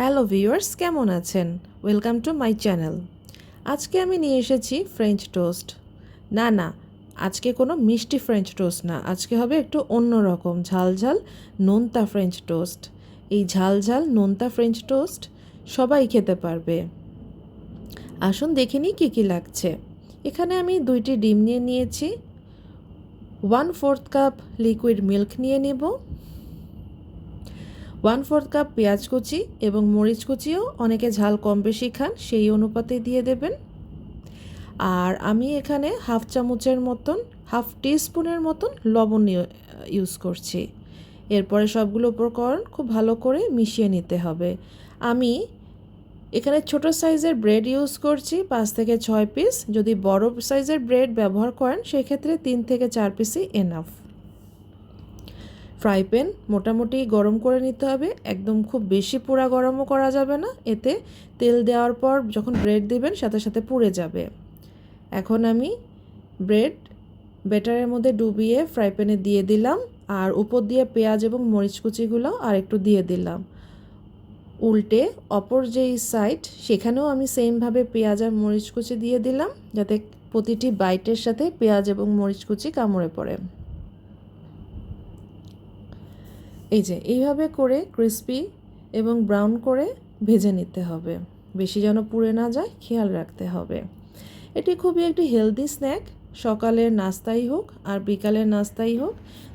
Hello viewers, কেমন আছেন? Welcome to my channel. আজকে আমি নিয়ে এসেছি ফ্রেঞ্চ টোস্ট। না, আজকে কোনো মিষ্টি ফ্রেঞ্চ টোস্ট না, আজকে হবে একটু অন্যরকম ঝালঝাল নোনতা ফ্রেঞ্চ টোস্ট। এই ঝালঝাল নোনতা ফ্রেঞ্চ টোস্ট সবাই খেতে পারবে। আসুন দেখে নিই কী কী লাগছে। এখানে আমি 2টি ডিম নিয়ে নিয়েছি, 1/4 কাপ লিকুইড মিল্ক নিয়ে নেব, 1/4 কাপ পেঁয়াজ কুচি এবং মরিচ কুচিও অনেকে ঝাল কম বেশি খান, সেই অনুপাতে দিয়ে দেবেন। আর আমি এখানে হাফ চামচের মতন, হাফ টিস্পুনের মতন লবণ ইউজ করছি। এরপরে সবগুলো উপকরণ খুব ভালো করে মিশিয়ে নিতে হবে। আমি এখানে ছোট সাইজের ব্রেড ইউজ করছি 5 থেকে 6 পিস। যদি বড় সাইজের ব্রেড ব্যবহার করেন সেক্ষেত্রে 3 থেকে 4 পিসই এনাফ। ফ্রাই প্যান মোটামুটি গরম করে নিতে হবে, একদম খুব বেশি পোড়া গরমও করা যাবে না, এতে তেল দেওয়ার পর যখন ব্রেড দেবেন সাথে সাথে পুড়ে যাবে। এখন আমি ব্রেড ব্যাটারের মধ্যে ডুবিয়ে ফ্রাই প্যানে দিয়ে দিলাম, আর উপর দিয়ে পেঁয়াজ এবং মরিচ কুচিগুলো আর একটু দিয়ে দিলাম। উল্টে অপর যেই সাইড সেখানেও আমি সেমভাবে পেঁয়াজ আর মরিচ কুচি দিয়ে দিলাম, যাতে প্রতিটি বাইটের সাথে পেঁয়াজ এবং মরিচ কুচি কামড়ে পড়ে। এই যে এইভাবে করে ক্রিস্পি এবং ব্রাউন করে ভেজে নিতে হবে, বেশি যেন পুড়ে না যায় খেয়াল রাখতে হবে। এটি খুবই একটি হেলদি স্ন্যাক, সকালের নাস্তাই হোক আর বিকালের নাস্তাই হোক,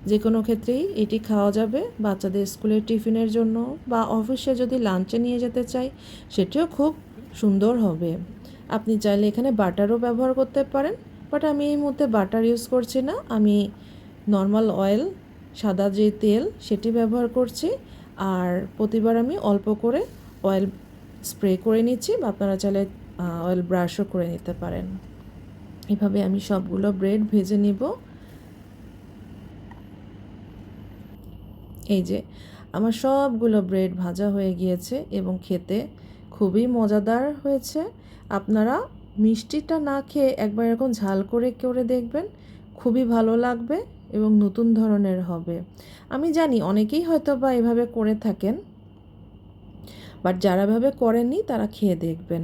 যে কোনো ক্ষেত্রেই এটি খাওয়া যাবে। বাচ্চাদের স্কুলের টিফিনের জন্য বা অফিসে যদি লাঞ্চে নিয়ে যেতে চাই সেটিও খুব সুন্দর হবে। আপনি চাইলে এখানে বাটারও ব্যবহার করতে পারেন, বাট আমি এই মুহূর্তে বাটার ইউজ করছি না, আমি নর্মাল অয়েল, সাদা যে তেল সেটি ব্যবহার করছি। আর প্রতিবার আমি অল্প করে অয়েল স্প্রে করে নিচ্ছি, বা আপনারা চাইলে অয়েল ব্রাশও করে নিতে পারেন। এভাবে আমি সবগুলো ব্রেড ভেজে নিব। এই যে আমার সবগুলো ব্রেড ভাজা হয়ে গিয়েছে এবং খেতে খুবই মজাদার হয়েছে। আপনারা মিষ্টিটা না খেয়ে একবার এরকম ঝাল করে করে দেখবেন, খুবই ভালো লাগবে এবং নতুন ধরনের হবে। আমি জানি অনেকেই হয়তো বা এভাবে করে থাকেন, বাট যারা এভাবে করেননি তারা খেয়ে দেখবেন,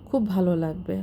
খুব ভালো লাগবে।